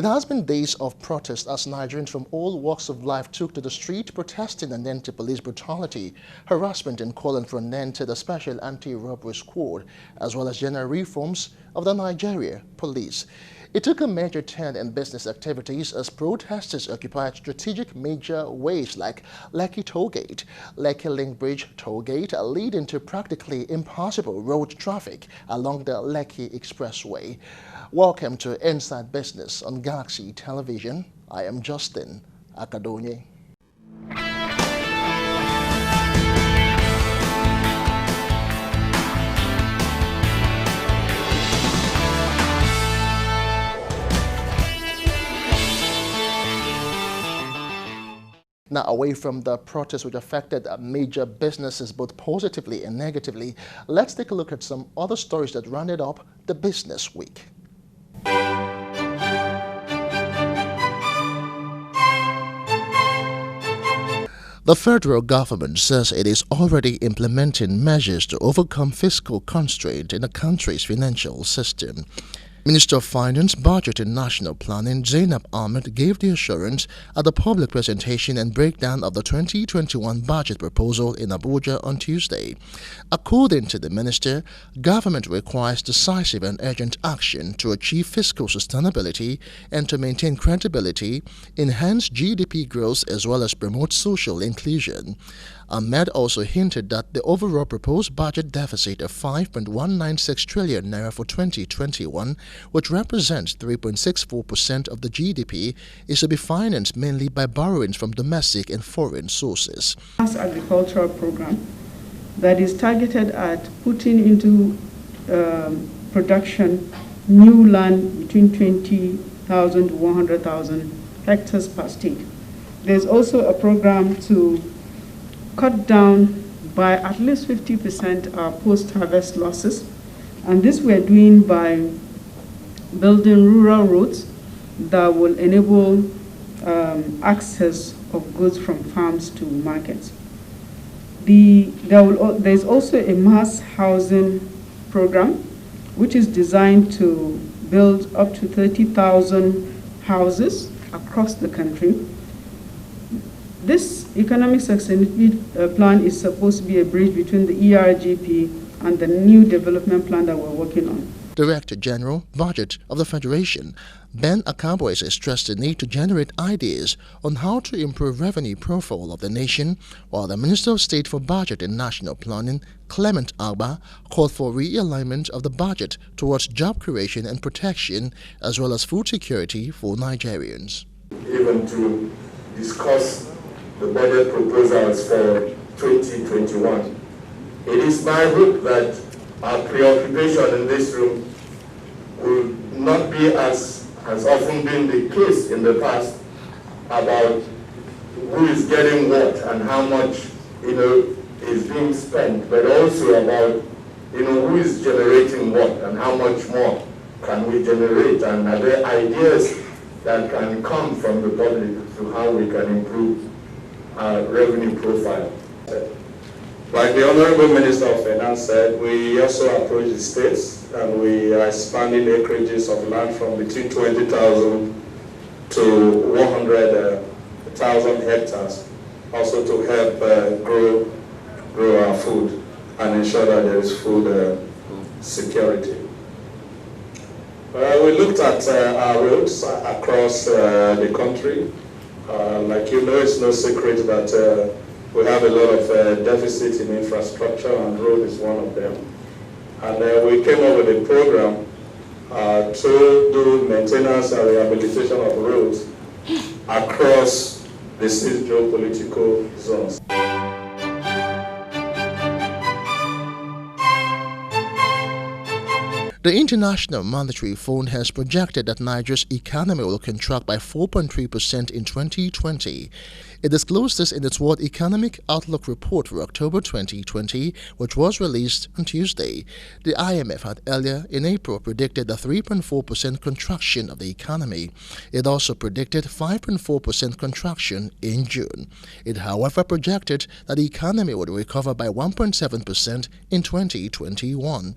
It has been days of protest as Nigerians from all walks of life took to the street protesting an end to police brutality, harassment and calling for an end to the Special Anti-Robbery Squad, as well as general reforms of the Nigeria police. It took a major turn in business activities as protesters occupied strategic major ways like Lekki Tollgate, Lekki Link Bridge Tollgate, leading to practically impassable road traffic along the Lekki Expressway. Welcome to Inside Business on Galaxy Television. I am Justin Akadonye. Now, away from the protests which affected major businesses both positively and negatively, let's take a look at some other stories that rounded up the business week. The federal government says it is already implementing measures to overcome fiscal constraint in the country's financial system. Minister of Finance, Budget and National Planning Zainab Ahmed gave the assurance at the public presentation and breakdown of the 2021 budget proposal in Abuja on Tuesday. According to the minister, government requires decisive and urgent action to achieve fiscal sustainability and to maintain credibility, enhance GDP growth as well as promote social inclusion. Ahmed also hinted that the overall proposed budget deficit of 5.196 trillion naira for 2021, which represents 3.64% of the GDP, is to be financed mainly by borrowings from domestic and foreign sources. Agricultural program that is targeted at putting into production new land between 20,000 to 100,000 hectares per state. There's also a program to cut down by at least 50% our post-harvest losses. And this we're doing by building rural roads that will enable access of goods from farms to markets. There's also a mass housing program which is designed to build up to 30,000 houses across the country. This economic sustainability plan is supposed to be a bridge between the ERGP and the new development plan that we're working on. Director General, Budget of the Federation, Ben Akabwese stressed the need to generate ideas on how to improve revenue profile of the nation, while the Minister of State for Budget and National Planning, Clement Agba, called for realignment of the budget towards job creation and protection, as well as food security for Nigerians. Even to discuss the budget proposals for 2021. It is my hope that our preoccupation in this room will not be, as has often been the case in the past, about who is getting what and how much is being spent, but also about who is generating what and how much more can we generate, and are there ideas that can come from the public to how we can improve our revenue profile. Like the Honorable Minister of Finance said, we also approach the states and we are expanding acreages of land from between 20,000 to 100,000 hectares, also to help grow our food and ensure that there is food security. We looked at our roads across the country. Like it's no secret that we have a lot of deficit in infrastructure, and road is one of them. And we came up with a program to do maintenance and rehabilitation of roads across the 6 geopolitical zones. The International Monetary Fund has projected that Nigeria's economy will contract by 4.3% in 2020. It disclosed this in its World Economic Outlook report for October 2020, which was released on Tuesday. The IMF had earlier in April predicted a 3.4% contraction of the economy. It also predicted 5.4% contraction in June. It, however, projected that the economy would recover by 1.7% in 2021.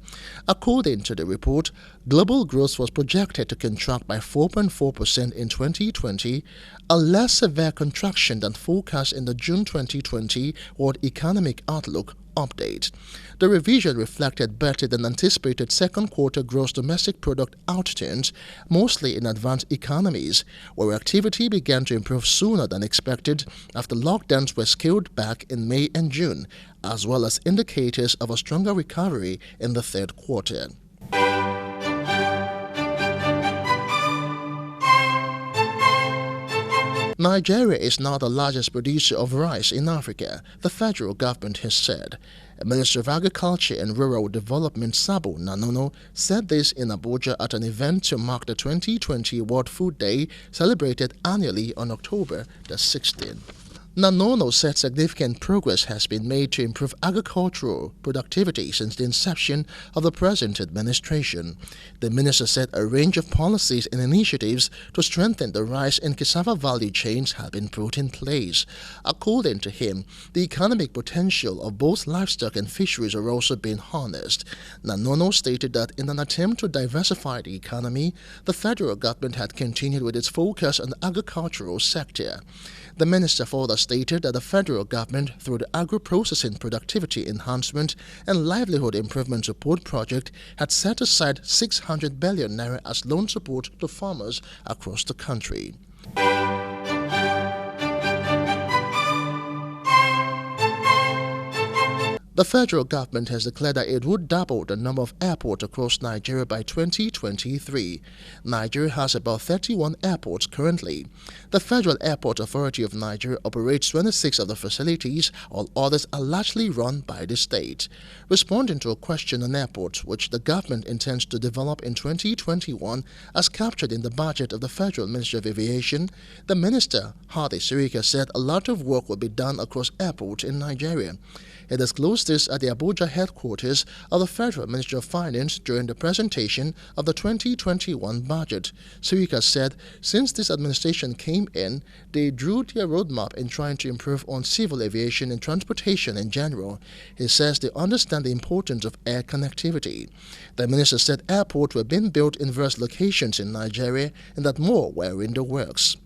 According to the report, global growth was projected to contract by 4.4% in 2020, a less severe contraction than forecast in the June 2020 World Economic Outlook update. The revision reflected better than anticipated second quarter gross domestic product outturns, mostly in advanced economies, where activity began to improve sooner than expected after lockdowns were scaled back in May and June, as well as indicators of a stronger recovery in the third quarter. Nigeria is now the largest producer of rice in Africa, the federal government has said. Minister of Agriculture and Rural Development Sabo Nanono said this in Abuja at an event to mark the 2020 World Food Day celebrated annually on October the 16th. Nanono said significant progress has been made to improve agricultural productivity since the inception of the present administration. The minister said a range of policies and initiatives to strengthen the rice and cassava value chains have been put in place. According to him, the economic potential of both livestock and fisheries are also being harnessed. Nanono stated that in an attempt to diversify the economy, the federal government had continued with its focus on the agricultural sector. The minister further stated that the federal government, through the Agro-Processing Productivity Enhancement and Livelihood Improvement Support Project, had set aside 600 billion naira as loan support to farmers across the country. The federal government has declared that it would double the number of airports across Nigeria by 2023. Nigeria has about 31 airports currently. The Federal Airport Authority of Nigeria operates 26 of the facilities, while others are largely run by the state. Responding to a question on airports, which the government intends to develop in 2021 as captured in the budget of the Federal Ministry of Aviation, the minister, Hadi Sirika, said a lot of work will be done across airports in Nigeria. He disclosed this at the Abuja headquarters of the Federal Ministry of Finance during the presentation of the 2021 budget. Sirika said since this administration came in, they drew their roadmap in trying to improve on civil aviation and transportation in general. He says they understand the importance of air connectivity. The minister said airports were being built in various locations in Nigeria and that more were in the works.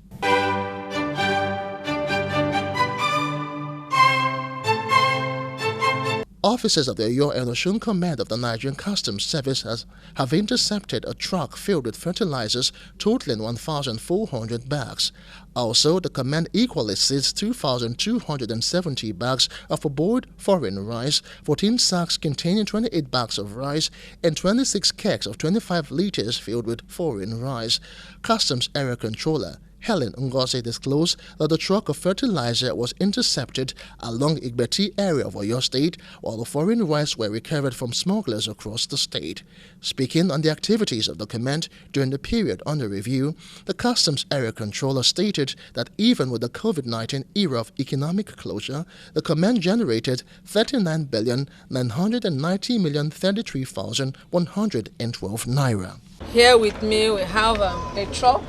Officers of the Oyo and Osun Command of the Nigerian Customs Service have intercepted a truck filled with fertilizers totaling 1,400 bags. Also, the command equally seized 2,270 bags of abhorred foreign rice, 14 sacks containing 28 bags of rice, and 26 kegs of 25 liters filled with foreign rice. Customs Area Controller Helen Ngozi disclosed that the truck of fertilizer was intercepted along Igbeti area of Oyo State, while the foreign rice were recovered from smugglers across the state. Speaking on the activities of the command during the period under review, the Customs Area Controller stated that even with the COVID-19 era of economic closure, the command generated 39,990,033,112 naira. Here with me we have a truck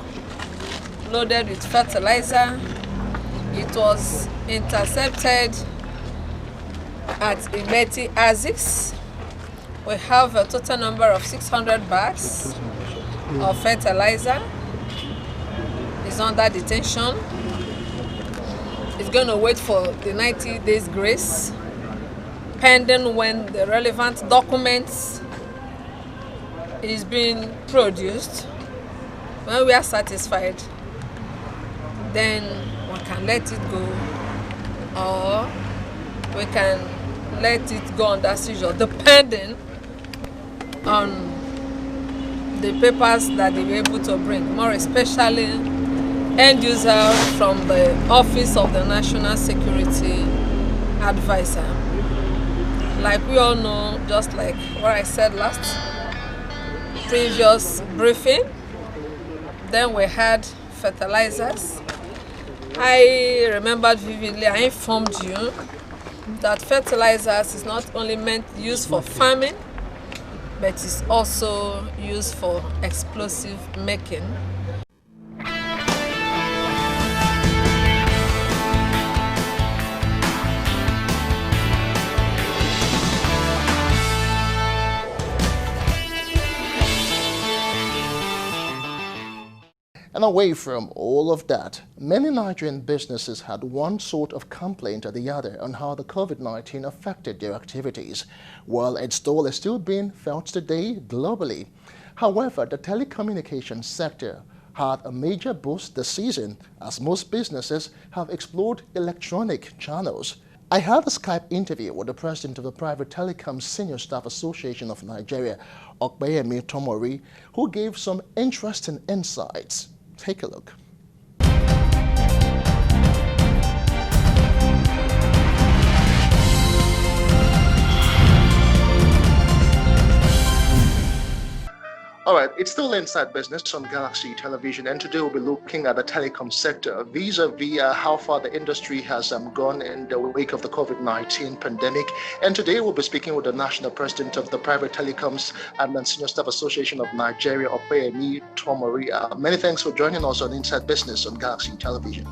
loaded with fertilizer. It was intercepted at Igbeti Azix. We have a total number of 600 bags of fertilizer. It's under detention. It's going to wait for the 90 days grace, pending when the relevant documents is being produced. When we are satisfied, then we can let it go, or we can let it go under seizure, depending on the papers that they were able to bring, more especially end user from the Office of the National Security Advisor. Like we all know, just like what I said last previous briefing, then we had fertilizers. I remembered vividly, I informed you that fertilizers is not only used for farming, but is also used for explosive making. And away from all of that, many Nigerian businesses had one sort of complaint or the other on how the COVID-19 affected their activities, while its toll is still being felt today globally. However, the telecommunications sector had a major boost this season as most businesses have explored electronic channels. I had a Skype interview with the president of the Private Telecom Senior Staff Association of Nigeria, Okpeyemi Tomori, who gave some interesting insights. Take a look. All right, it's still Inside Business on Galaxy Television, and today we'll be looking at the telecom sector vis-a-vis how far the industry has gone in the wake of the COVID-19 pandemic. And today we'll be speaking with the national president of the Private Telecoms and Senior Staff Association of Nigeria, Okpeyemi Tomori. Many thanks for joining us on Inside Business on Galaxy Television.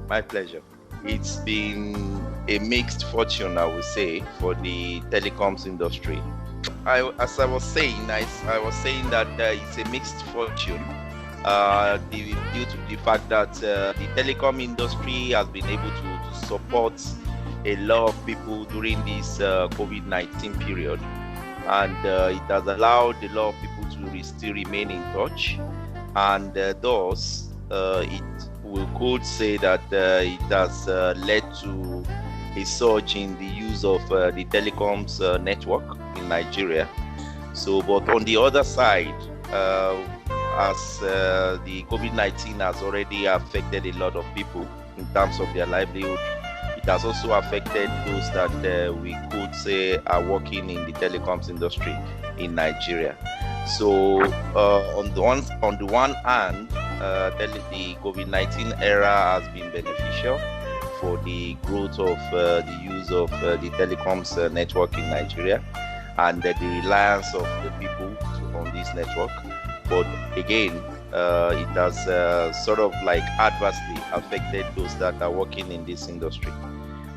My pleasure. It's been a mixed fortune, I would say, for the telecoms industry. As I was saying that it's a mixed fortune due to the fact that the telecom industry has been able to support a lot of people during this COVID-19 period, and it has allowed a lot of people to still remain in touch, and thus we could say that it has led to a surge in the use of the telecoms network in Nigeria. So, but on the other side, as the COVID-19 has already affected a lot of people in terms of their livelihood, it has also affected those that we could say are working in the telecoms industry in Nigeria. So, on the one hand, the COVID-19 era has been beneficial for the growth of the use of the telecoms network in Nigeria and the reliance of the people on this network. But again, it has sort of like adversely affected those that are working in this industry.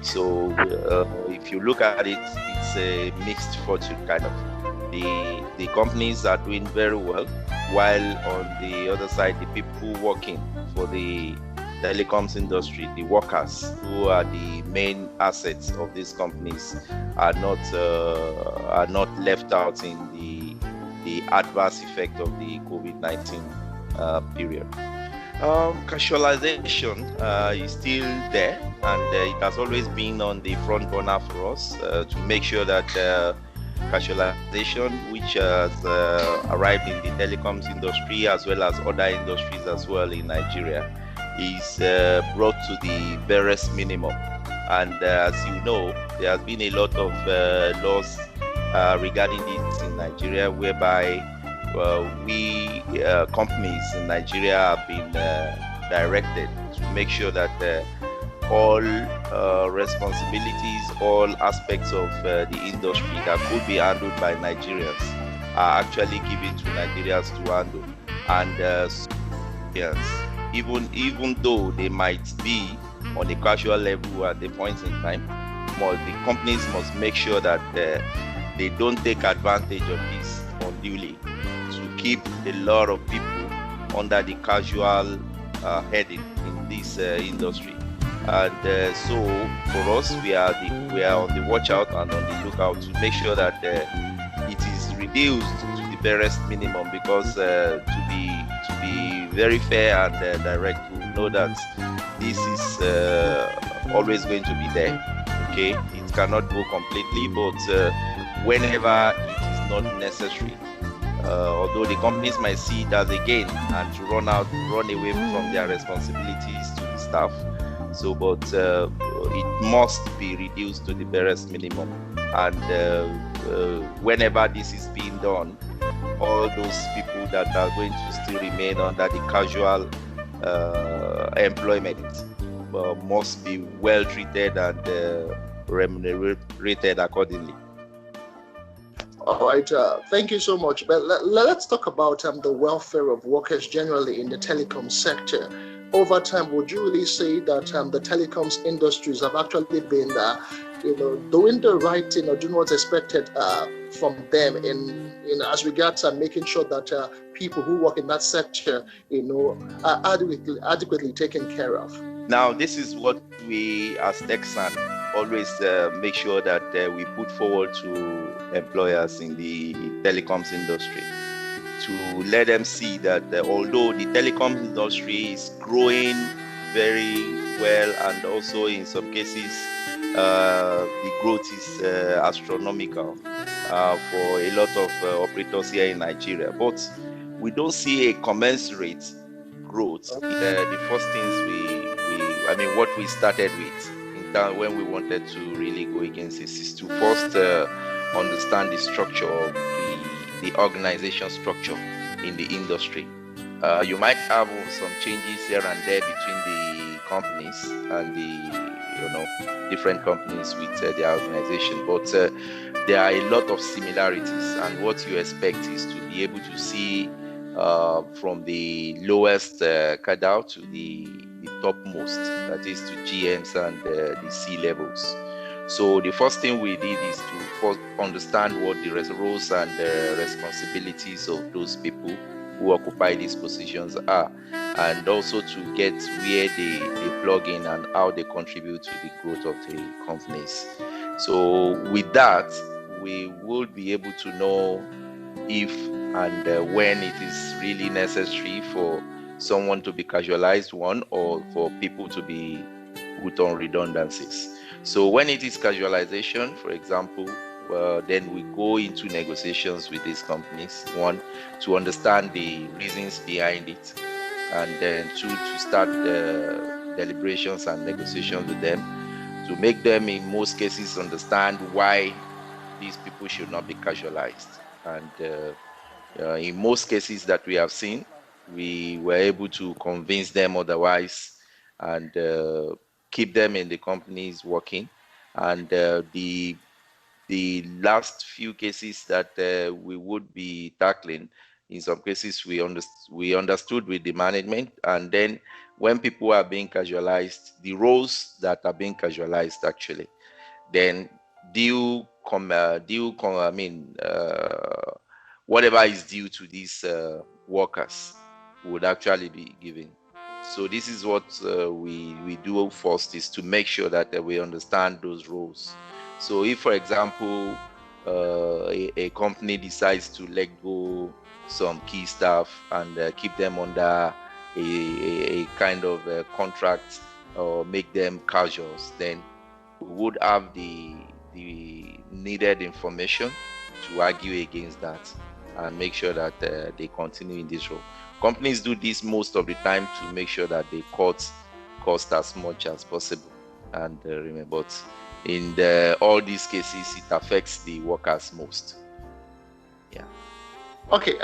So if you look at it, it's a mixed fortune kind of. The companies are doing very well, while on the other side, the people working for the telecoms industry, the workers who are the main assets of these companies, are not left out in the adverse effect of the COVID-19 period. Casualization is still there, and it has always been on the front burner for us to make sure that casualization, which has arrived in the telecoms industry as well as other industries as well in Nigeria, is brought to the barest minimum. And as you know, there has been a lot of laws regarding this in Nigeria, whereby we companies in Nigeria have been directed to make sure that all responsibilities, all aspects of the industry that could be handled by Nigerians are actually given to Nigerians to handle. And even though they might be on a casual level at the point in time, the companies must make sure that they don't take advantage of this unduly to keep a lot of people under the casual heading in this industry. And so for us, we are on the watch out and on the lookout to make sure that it is reduced to the barest minimum, because to be very fair and direct, we know that this is always going to be there. Okay, it cannot go completely, but whenever it is not necessary, although the companies might see it as a gain and to run away from their responsibilities to the staff. So, but it must be reduced to the barest minimum. And whenever this is being done, all those people that are going to still remain under the casual employment must be well treated and remunerated accordingly. All right, thank you so much. But let's talk about the welfare of workers generally in the telecom sector. Over time, would you really say that the telecoms industries have actually been, doing the right thing or doing what's expected from them in as regards making sure that people who work in that sector, are adequately taken care of? Now, this is what we as Texan always make sure that we put forward to employers in the telecoms industry, to let them see that although the telecoms industry is growing very well, and also in some cases the growth is astronomical for a lot of operators here in Nigeria, but we don't see a commensurate growth. The first things what we started with when we wanted to really go against this is to first understand the structure of the organization structure in the industry. You might have some changes here and there between the companies and the different companies with their organization, but there are a lot of similarities, and what you expect is to be able to see from the lowest cadre to the topmost, that is to GMs and the C levels. So the first thing we did is to first understand what the roles and responsibilities of those people who occupy these positions are, and also to get where they plug in and how they contribute to the growth of the companies. So with that, we will be able to know if and when it is really necessary for someone to be casualized, one, or for people to be put on redundancies. So when it is casualization, for example, then we go into negotiations with these companies, one, to understand the reasons behind it, and then two, to start the deliberations and negotiations with them, to make them in most cases understand why these people should not be casualized. And in most cases that we have seen, we were able to convince them otherwise, and keep them in the companies working. And the last few cases that we would be tackling, in some cases we understood with the management, and then when people are being casualized, the roles that are being casualized actually, then whatever is due to these workers would actually be given. So this is what we do first, is to make sure that we understand those roles. So if, for example, a company decides to let go some key staff and keep them under a kind of contract, or make them casuals, then we would have the needed information to argue against that and make sure that they continue in this role. Companies do this most of the time to make sure that they cut cost as much as possible. And remember, but in all these cases, it affects the workers most. Yeah. Okay,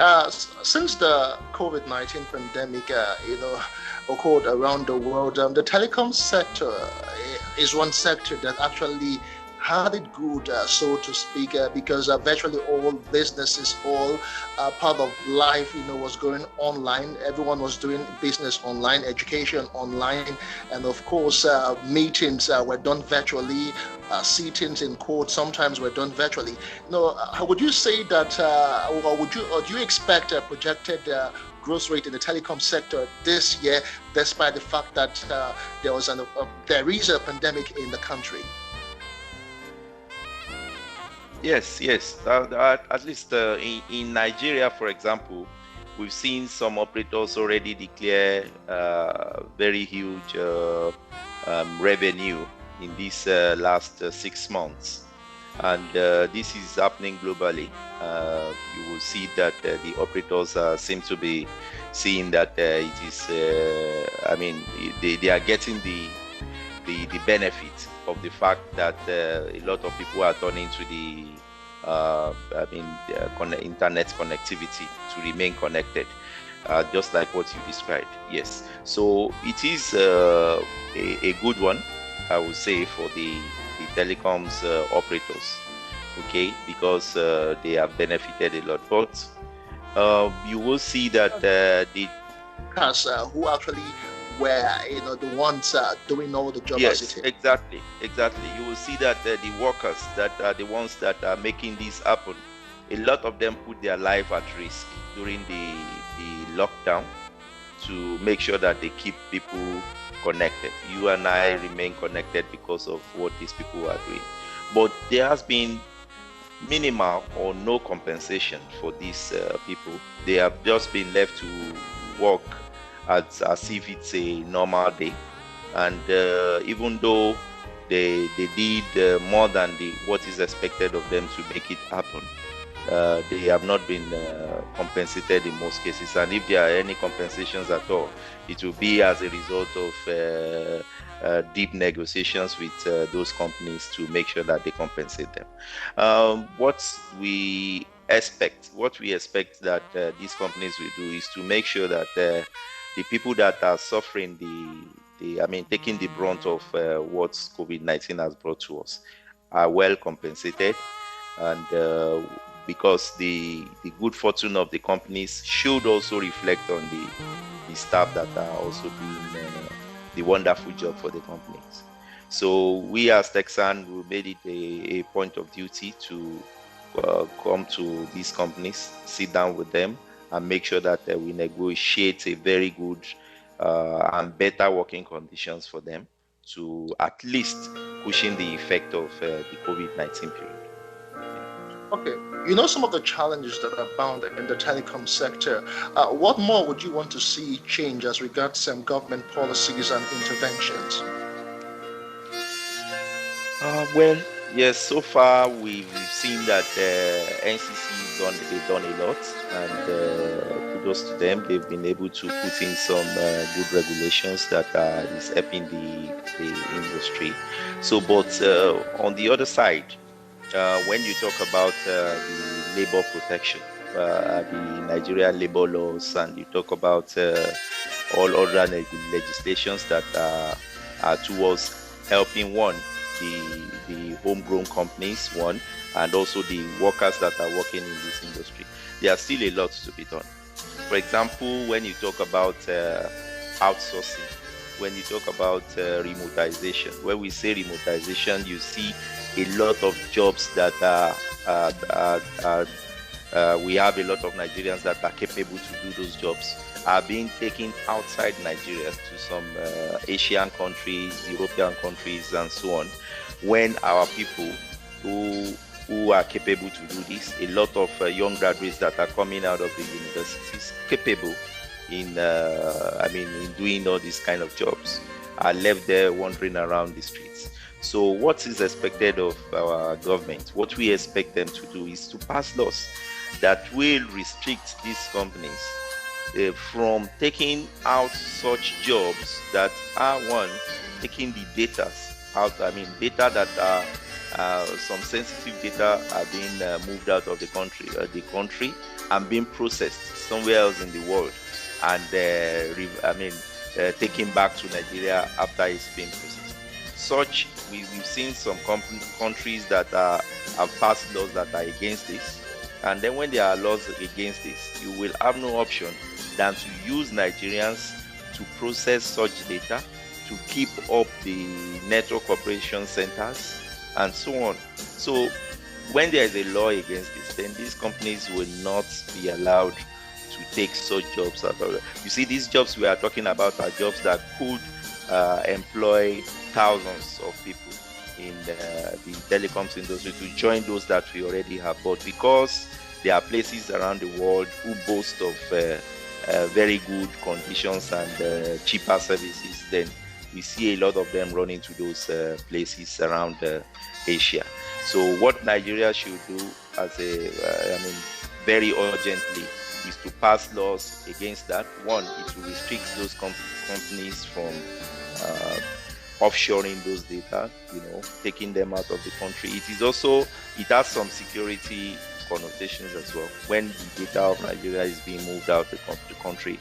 since the COVID-19 pandemic, occurred around the world, the telecom sector is one sector that actually had it good, so to speak, because virtually all businesses, all part of life, was going online. Everyone was doing business online, education online, and of course, meetings were done virtually. Sittings in court sometimes were done virtually. Would you say that, or do you expect a projected growth rate in the telecom sector this year, despite the fact that there is a pandemic in the country? Yes. At least in Nigeria, for example, we've seen some operators already declare very huge revenue in these last 6 months, and this is happening globally. You will see that the operators seem to be seeing that it is. They are getting the benefit of the fact that a lot of people are turning to the internet connectivity to remain connected. just like what you described. Yes. So it is a good one, I would say, for the telecoms operators, okay, because they have benefited a lot. But you will see that the who actually were, the ones doing all the job as it yes, is. exactly. You will see that the workers that are the ones that are making this happen, a lot of them put their life at risk during the lockdown to make sure that they keep people connected. You and I remain connected because of what these people are doing. But there has been minimal or no compensation for these people. They have just been left to work as if it's a normal day. And even though they did more than what is expected of them to make it happen, they have not been compensated in most cases. And if there are any compensations at all, it will be as a result of deep negotiations with those companies to make sure that they compensate them. What we expect that these companies will do is to make sure that the people that are suffering taking the brunt of what COVID-19 has brought to us are well compensated. And because the good fortune of the companies should also reflect on the staff that are also doing the wonderful job for the companies. So we as Texan, we made it a point of duty to come to these companies, sit down with them, and make sure that we negotiate a very good and better working conditions for them to at least cushion the effect of the COVID-19 period. Okay, some of the challenges that are bound in the telecom sector. What more would you want to see change as regards some government policies and interventions? Well, yes, so far we've seen that NCC they've done a lot, and kudos to them. They've been able to put in some good regulations that is helping the industry. So, but on the other side, when you talk about the labor protection, the Nigerian labor laws, and you talk about all other legislations that are towards helping the homegrown companies, and also the workers that are working in this industry, there are still a lot to be done. For example, when you talk about outsourcing, when you talk about remotization, when we say remotization, you see a lot of jobs that we have a lot of Nigerians that are capable to do those jobs are being taken outside Nigeria to some Asian countries, European countries, and so on. When our people who are capable to do this, a lot of young graduates that are coming out of the universities capable in doing all these kind of jobs are left there wandering around the streets. So what is expected of our government? What we expect them to do is to pass laws that will restrict these companies from taking out such jobs that are taking the data out. Data that are some sensitive data are being moved out of the country and being processed somewhere else in the world, and taken back to Nigeria after it's been processed. Such we've seen some countries that have passed laws that are against this, and then when there are laws against this, you will have no option than to use Nigerians to process such data, to keep up the network operation centers, and so on. So when there is a law against this, then these companies will not be allowed to take such jobs at all. You see, these jobs we are talking about are jobs that could employ thousands of people in the telecoms industry to join those that we already have. But because there are places around the world who boast of very good conditions and cheaper services, then we see a lot of them running to those places around Asia. So what Nigeria should do very urgently is to pass laws against that. One, it will restrict those companies from offshoring those data, taking them out of the country. It has some security connotations as well. When the data of Nigeria is being moved out of the country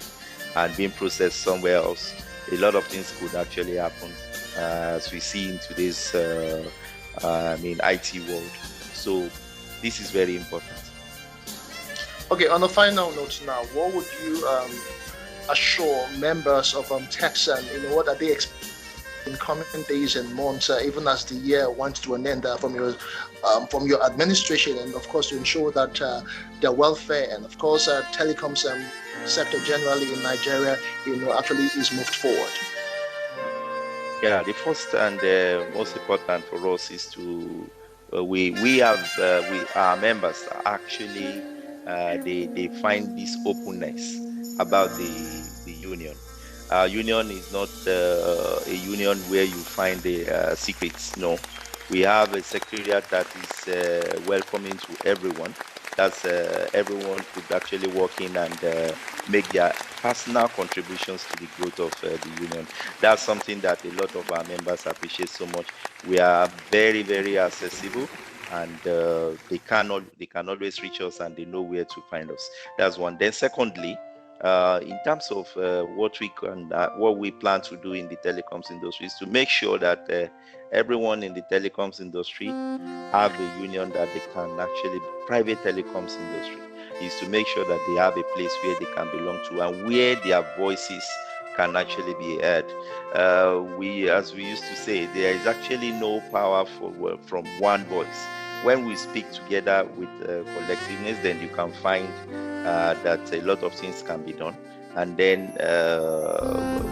and being processed somewhere else, a lot of things could actually happen, as we see in today's IT world. So this is very important. Okay, on a final note now, what would you assure members of Texan, what are they expecting in coming days and months, even as the year went to an end, from your administration, and of course to ensure that their welfare and of course telecoms sector generally in Nigeria, actually is moved forward? Yeah, the first and most important for us is to our members actually they find this openness about the union. Our union is not a union where you find the secrets. No, we have a secretariat that is welcoming to everyone. That's everyone could actually walk in and make their personal contributions to the growth of the union. That's something that a lot of our members appreciate so much. We are very, very accessible, and they can always reach us, and they know where to find us. That's one. Then secondly, in terms of what we plan to do in the telecoms industry is to make sure that everyone in the telecoms industry have a union that they can actually, private telecoms industry is to make sure that they have a place where they can belong to and where their voices can actually be heard. As we used to say, there is actually no power from one voice. When we speak together with collectiveness, then you can find that a lot of things can be done. And then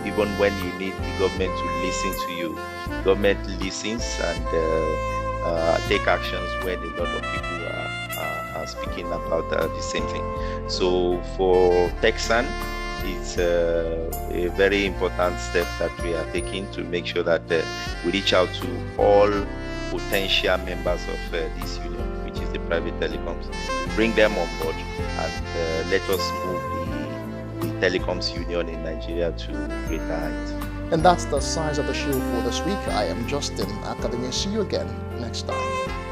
even when you need the government to listen to you, government listens and take actions when a lot of people are speaking about the same thing. So for Texan, it's a very important step that we are taking to make sure that we reach out to all potential members of this union, which is the private telecoms, bring them on board and let us move the telecoms union in Nigeria to greater heights. And that's the size of the show for this week. I am Justin Akadonye. See you again next time.